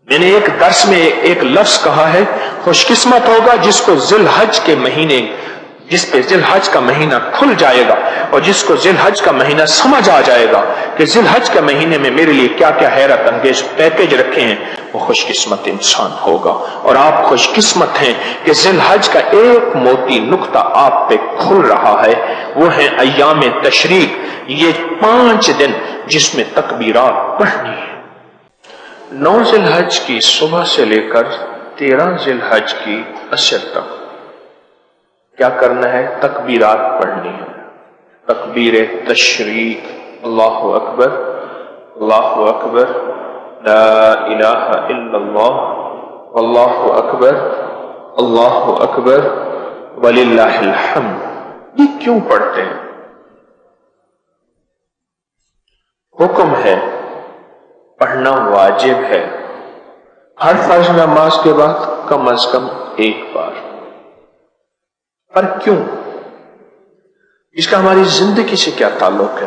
میں نے ایک درس میں ایک لفظ کہا ہے، خوش قسمت ہوگا جس کو ذی الحج کے مہینے، جس پہ ذی الحج کا مہینہ کھل جائے گا اور جس کو ذی الحج کا مہینہ سمجھ آ جائے گا کہ ذی الحج کے مہینے میں میرے لیے کیا کیا حیرت انگیز پیکج رکھے ہیں، وہ خوش قسمت انسان ہوگا۔ اور آپ خوش قسمت ہیں کہ ذی الحج کا ایک موتی نقطہ آپ پہ کھل رہا ہے، وہ ہے ایام تشریق، یہ 5 دن جس میں تکبیرات پڑھنی ہے۔ 9 ذی الحج کی صبح سے لے کر 13 ذی الحج کی عصر تک کیا کرنا ہے؟ تکبیرات پڑھنی ہے۔ تکبیر تشریق، اللہ اکبر اللہ اکبر لا الہ الا اللہ واللہ اکبر اللہ اکبر وللہ الحمد۔ یہ کیوں پڑھتے ہیں؟ حکم ہے، پڑھنا واجب ہے، ہر فرض نماز کے بعد کم از کم 1 بار۔ پر کیوں؟ اس کا ہماری زندگی سے کیا تعلق ہے؟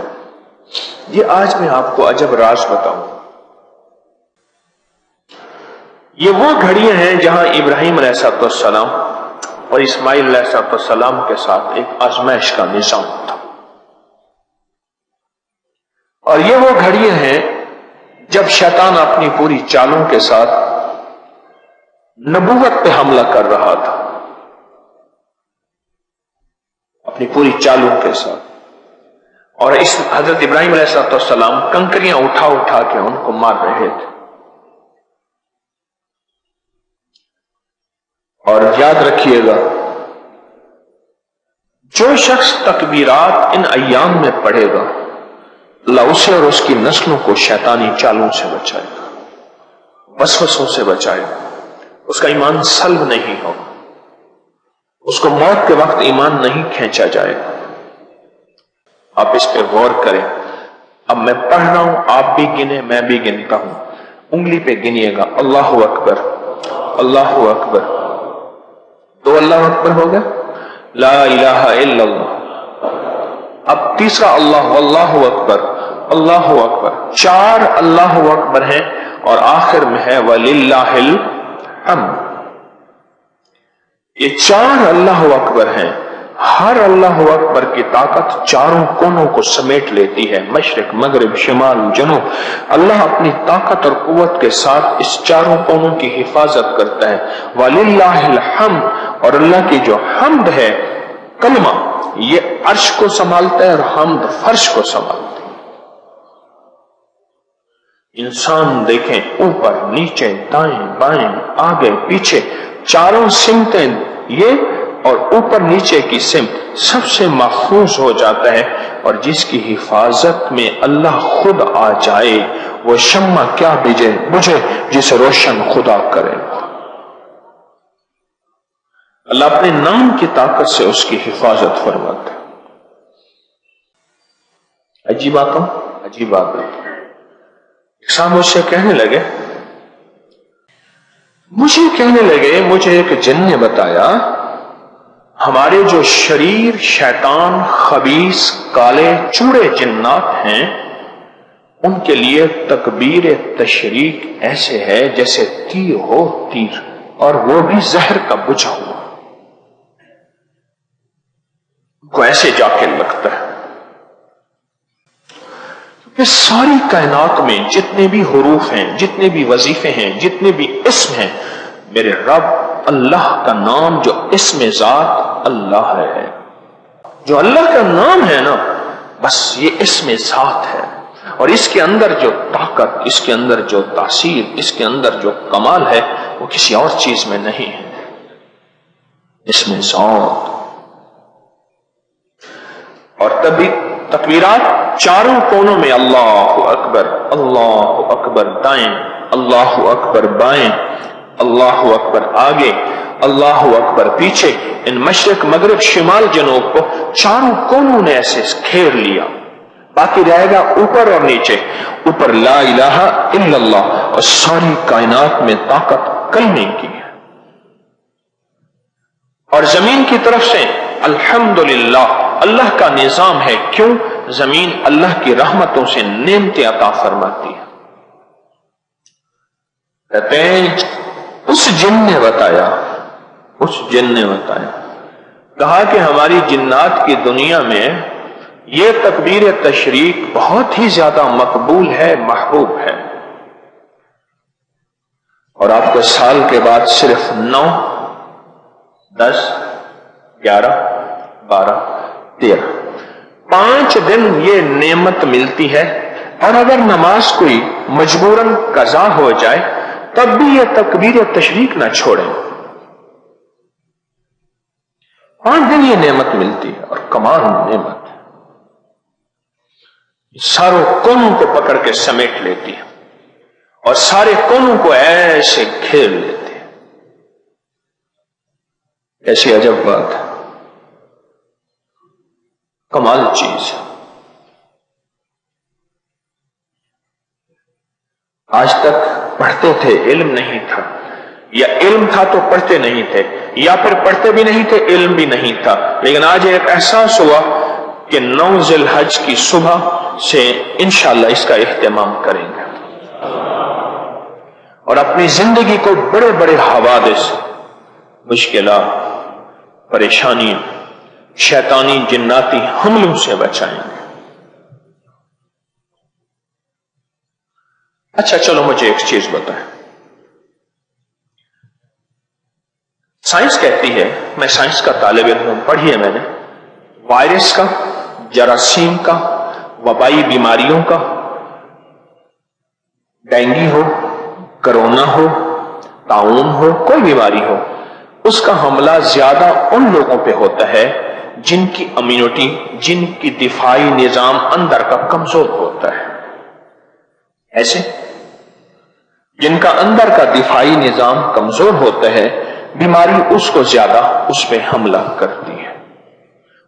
یہ آج میں آپ کو عجب راز بتاؤں۔ یہ وہ گھڑیاں ہیں جہاں ابراہیم علیہ السلام اور اسماعیل علیہ السلام کے ساتھ ایک آزمائش کا نظام تھا، اور یہ وہ گھڑیاں ہیں جب شیطان اپنی پوری چالوں کے ساتھ نبوت پہ حملہ کر رہا تھا، اپنی پوری چالوں کے ساتھ، اور اس حضرت ابراہیم علیہ السلام کنکریاں اٹھا اٹھا کے ان کو مار رہے تھے۔ اور یاد رکھیے گا، جو شخص تکبیرات ان ایام میں پڑھے گا، اللہ اسے اور اس کی نسلوں کو شیطانی چالوں سے بچائے گا، وسوسوں سے بچائے گا، اس کا ایمان سلب نہیں ہوگا، اس کو موت کے وقت ایمان نہیں کھینچا جائے گا۔ آپ اس پہ غور کریں۔ اب میں پڑھ رہا ہوں، آپ بھی گنیں، میں بھی گنتا ہوں، انگلی پہ گنیے گا، اللہ اکبر اللہ اکبر، 2 اللہ اکبر ہو گئے، لا الہ الا اللہ، اب تیسرا اللہ واللہ اکبر اللہ اکبر، 4 اللہ اکبر ہیں، اور آخر میں ہے وللہ الحمد۔ یہ 4 اللہ اکبر ہیں، ہر اللہ اکبر کی طاقت چاروں کونوں کو سمیٹ لیتی ہے، مشرق مغرب شمال جنوب۔ اللہ اپنی طاقت اور قوت کے ساتھ اس چاروں کونوں کی حفاظت کرتا ہے۔ وَلِلَّهِ الْحَمْدُ، اور اللہ کی جو حمد ہے کلمہ، یہ عرش کو سنبھالتا ہے اور حمد فرش کو سنبھالتا ہے۔ انسان دیکھیں، اوپر نیچے دائیں بائیں آگے پیچھے، چاروں سمتیں یہ، اور اوپر نیچے کی سمت سب سے محفوظ ہو جاتا ہے، اور جس کی حفاظت میں اللہ خود آ جائے وہ شمع کیا بجھے جسے روشن خدا کرے۔ اللہ اپنے نام کی طاقت سے اس کی حفاظت فرماتا ہے۔ عجیب بات ہو، عجیب بات ہے۔ صاحب مجھ سے کہنے لگے، مجھے ایک جن نے بتایا، ہمارے جو شریر شیطان خبیث کالے چوڑے جنات ہیں، ان کے لیے تکبیر تشریق ایسے ہے جیسے تیر ہو، تیر، اور وہ بھی زہر کا بجھا ہوا، کو ایسے جا کے لگتا ہے کہ ساری کائنات میں جتنے بھی حروف ہیں، جتنے بھی وظیفے ہیں، جتنے بھی اسم ہیں، میرے رب اللہ کا نام جو اسم ذات اللہ ہے، جو اللہ کا نام ہے نا، بس یہ اسم ذات ہے، اور اس کے اندر جو طاقت، اس کے اندر جو تاثیر، اس کے اندر جو کمال ہے، وہ کسی اور چیز میں نہیں ہے، اسم ذات۔ اور تبھی تکبیرات چاروں کونوں میں، اللہ اکبر دائیں، اللہ اکبر بائیں، اللہ اکبر آگے، اللہ اکبر پیچھے، ان مشرق مغرب شمال جنوب کو چاروں کونوں نے ایسے گھیر لیا۔ باقی رہے گا اوپر اور نیچے، اوپر لا الہ الا اللہ، اور ساری کائنات میں طاقت کلمے کی ہے، اور زمین کی طرف سے الحمدللہ اللہ کا نظام ہے۔ کیوں؟ زمین اللہ کی رحمتوں سے نعمتیں عطا فرماتی ہے۔ کہتے ہیں اس جن نے بتایا کہا کہ ہماری جنات کی دنیا میں یہ تکبیر تشریق بہت ہی زیادہ مقبول ہے، محبوب ہے، اور آپ کو سال کے بعد صرف 9 10 11 12 13 5 دن یہ نعمت ملتی ہے، اور اگر نماز کوئی مجبوراً قضا ہو جائے تب بھی یہ تکبیر تشریق نہ چھوڑیں۔ 5 دن یہ نعمت ملتی ہے، اور کمال نعمت ساروں کونوں کو پکڑ کے سمیٹ لیتی ہے اور سارے کونوں کو ایسے گھیر لیتی ہے۔ ایسی عجب بات ہے، کمال چیز ہے۔ آج تک پڑھتے تھے، علم نہیں تھا، یا علم تھا تو پڑھتے نہیں تھے، یا پھر پڑھتے بھی نہیں تھے، علم بھی نہیں تھا، لیکن آج ایک احساس ہوا کہ 9 ذی الحج کی صبح سے انشاءاللہ اس کا اہتمام کریں گے، اور اپنی زندگی کو بڑے بڑے حوادث، مشکلات، پریشانیاں، شیطانی جناتی حملوں سے بچائیں گے۔ اچھا چلو مجھے ایک چیز بتائیں، سائنس کہتی ہے، میں سائنس کا طالب علم ہوں، پڑھی ہے میں نے، وائرس کا، جراثیم کا، وبائی بیماریوں کا، ڈینگی ہو، کرونا ہو، طاعون ہو، کوئی بیماری ہو، اس کا حملہ زیادہ ان لوگوں پہ ہوتا ہے جن کی امیونٹی، جن کی دفاعی نظام اندر کا کمزور ہوتا ہے۔ ایسے جن کا اندر کا دفاعی نظام کمزور ہوتا ہے، بیماری اس کو زیادہ اس پہ حملہ کرتی ہے۔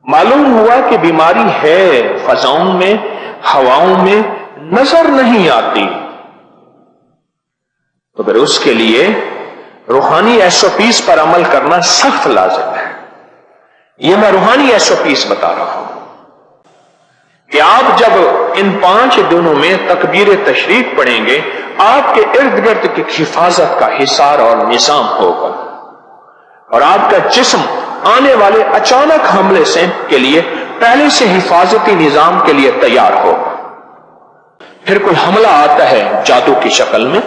معلوم ہوا کہ بیماری ہے، فضاؤں میں، ہواؤں میں نظر نہیں آتی، تو پھر اس کے لیے روحانی SOPs پر عمل کرنا سخت لازم ہے۔ یہ میں روحانی SOPs بتا رہا ہوں کہ آپ جب ان 5 دنوں میں تکبیر تشریق پڑھیں گے، آپ کے ارد گرد کی حفاظت کا حصار اور نظام ہوگا، اور آپ کا جسم آنے والے اچانک حملے سے کے لیے پہلے سے حفاظتی نظام کے لیے تیار ہوگا۔ پھر کوئی حملہ آتا ہے جادو کی شکل میں،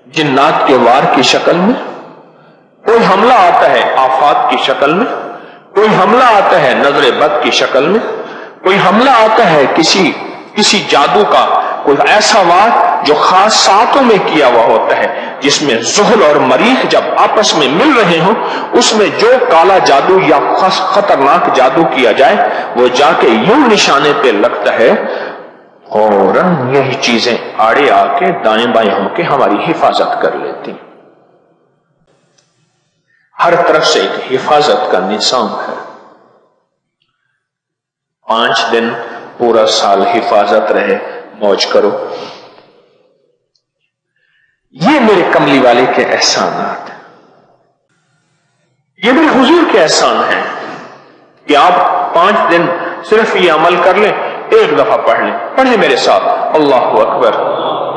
جنات کے وار کی شکل میں، کوئی حملہ آتا ہے آفات کی شکل میں، کوئی حملہ آتا ہے نظر بد کی شکل میں، کوئی حملہ آتا ہے کسی جادو کا کوئی ایسا وار جو خاص ساتوں میں کیا ہوا ہوتا ہے، جس میں زحل اور مریخ جب آپس میں مل رہے ہوں، اس میں جو کالا جادو یا خطرناک جادو کیا جائے وہ جا کے یوں نشانے پہ لگتا ہے، اور یہی چیزیں آڑے آ کے دائیں بائیں ہو کے ہماری حفاظت کر لیتی۔ ہر طرف سے ایک حفاظت کا نظام ہے۔ 5 دن پورا سال حفاظت رہے، موج کرو۔ یہ میرے کملی والے کے احسانات ہیں، یہ میرے حضور کے احسان ہیں کہ آپ 5 دن صرف یہ عمل کر لیں، ایک دفعہ پڑھ لیں۔ پڑھیں میرے ساتھ، اللہ اکبر،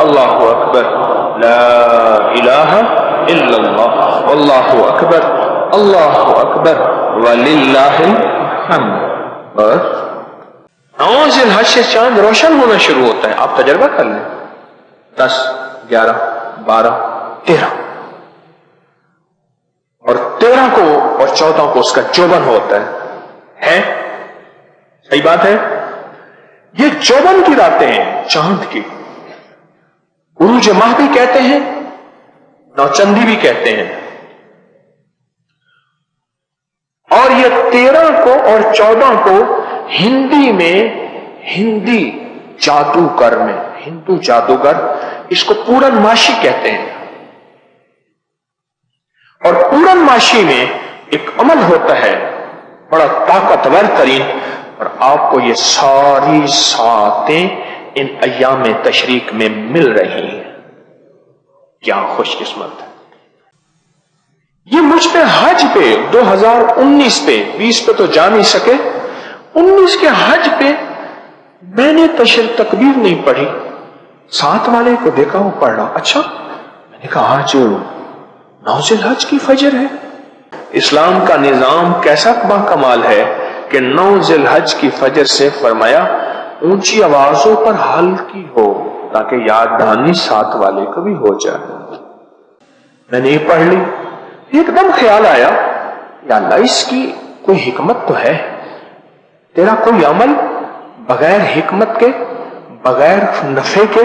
اللہ اکبر، لا الہ الا اللہ، اللہ اکبر، اللہ اکبر، وللہ الحمد۔ بس 9 ذی الحج سے چاند روشن ہونا شروع ہوتا ہے، آپ تجربہ کر لیں، 10 11 12 13، اور 13 کو اور 14 کو اس کا چوبن ہوتا ہے، صحیح بات ہے؟ یہ چوبن کی راتیں ہیں چاند کی، عروج ماہ بھی کہتے ہیں، نوچندی بھی کہتے ہیں، اور یہ 13 کو اور 14 کو ہندی میں، ہندی جادوگر میں، ہندو جادوگر اس کو پورن ماشی کہتے ہیں، اور پورن ماشی میں ایک عمل ہوتا ہے بڑا طاقتور ترین، اور آپ کو یہ ساری ساتیں ان ایام تشریق میں مل رہی ہیں۔ کیا خوش قسمت ہے! یہ مجھ پہ حج پہ 2019 پہ، 20 پہ تو جا نہیں سکے، 19 کے حج پہ میں نے تکبیر نہیں پڑھی، ساتھ والے کو دیکھا وہ پڑھ رہا، اچھا میں نے کہا آج 9 ذی الحج کی فجر ہے. اسلام کا نظام کیسا باکمال ہے کہ 9 ذی الحج کی فجر سے فرمایا اونچی آوازوں پر ہلکی ہو تاکہ یاد دہانی ساتھ والے کو بھی ہو جائے. میں نے یہ پڑھ لی, ایک دم خیال آیا یا اللہ اس کی کوئی حکمت تو ہے, تیرا کوئی عمل بغیر حکمت کے, بغیر نفع کے,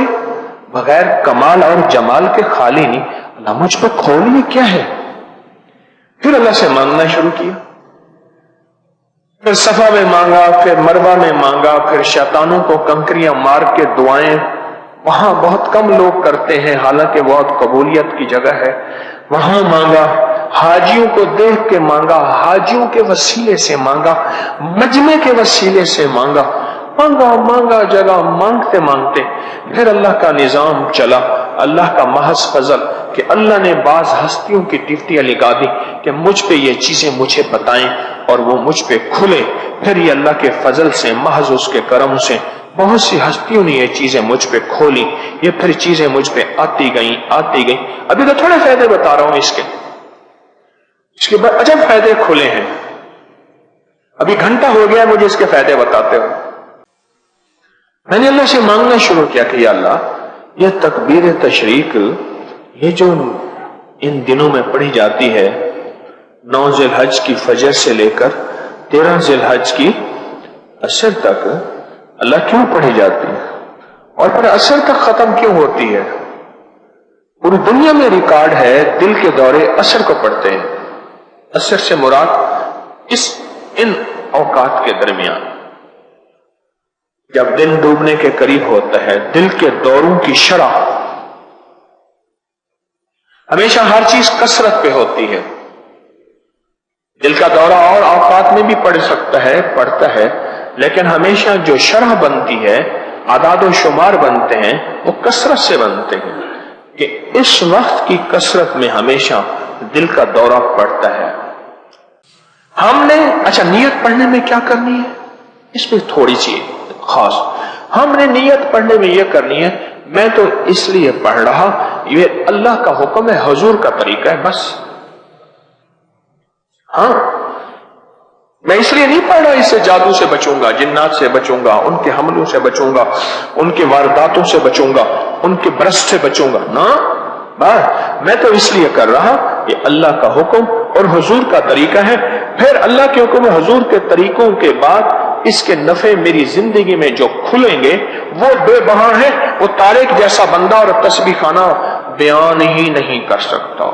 بغیر کمال اور جمال کے خالی نہیں. اللہ مجھ پہ کھولنے کیا ہے. پھر اللہ سے مانگنا شروع کیا, پھر صفا میں مانگا, پھر مروہ میں مانگا, پھر شیطانوں کو کنکریاں مار کے دعائیں وہاں بہت کم لوگ کرتے ہیں حالانکہ بہت قبولیت کی جگہ ہے, وہاں مانگا, حاجیوں کو دیکھ کے مانگا, حاجیوں کے وسیلے سے مانگا, مجمع کے وسیلے سے مانگا, مانگا جگہ مانگتے مانگتے پھر اللہ کا نظام چلا. اللہ کا محض فضل کہ اللہ نے بعض ہستیوں کی ڈیوٹیاں لگا دی کہ مجھ پہ یہ چیزیں مجھے بتائیں اور وہ مجھ پہ کھلے. پھر یہ اللہ کے فضل سے, محض اس کے کرم سے بہت سی ہستیوں نے یہ چیزیں مجھ پہ کھولی. یہ پھر چیزیں مجھ پہ آتی گئیں. ابھی تو تھوڑے فائدے بتا رہا ہوں اس کے بعد عجب فائدے کھلے ہیں. ابھی گھنٹہ ہو گیا مجھے اس کے فائدے بتاتے ہو. میں نے اللہ سے مانگنا شروع کیا کہ یا اللہ یہ تکبیر تشریق یہ جو ان دنوں میں پڑھی جاتی ہے 9 ذی الحج کی فجر سے لے کر 13 ذی الحج کی عصر تک اللہ کیوں پڑھی جاتی ہے اور پھر عصر تک ختم کیوں ہوتی ہے؟ پوری دنیا میں ریکارڈ ہے دل کے دورے عصر کو پڑھتے ہیں. عصر سے مراد ان اوقات کے درمیان جب دن ڈوبنے کے قریب ہوتا ہے دل کے دوروں کی شرح ہمیشہ ہر چیز کثرت پہ ہوتی ہے. دل کا دورہ اور اوقات میں بھی پڑتا ہے لیکن ہمیشہ جو شرح بنتی ہے, اعداد و شمار بنتے ہیں, وہ کثرت سے بنتے ہیں کہ اس وقت کی کثرت میں ہمیشہ دل کا دورہ پڑتا ہے. ہم نے نیت پڑھنے میں کیا کرنی ہے, اس میں تھوڑی سی خاص ہم نے نیت پڑھنے میں یہ کرنی ہے میں تو اس لیے پڑھ رہا, یہ اللہ کا حکم ہے, حضور کا طریقہ ہے, بس. ہاں میں اس لیے نہیں پڑھ رہا اس سے جادو سے بچوں گا, جنات سے بچوں گا, ان کے حملوں سے بچوں گا, ان کے وارداتوں سے بچوں گا, ان کے برست سے بچوں گا, نا بس میں تو اس لیے کر رہا یہ اللہ کا حکم اور حضور کا طریقہ ہے. پھر اللہ کے حکم حضور کے طریقوں کے بعد اس کے نفع میری زندگی میں جو کھلیں گے وہ بے بہا ہے, وہ طارق جیسا بندہ اور تسبیح خانہ بیان ہی نہیں کر سکتا.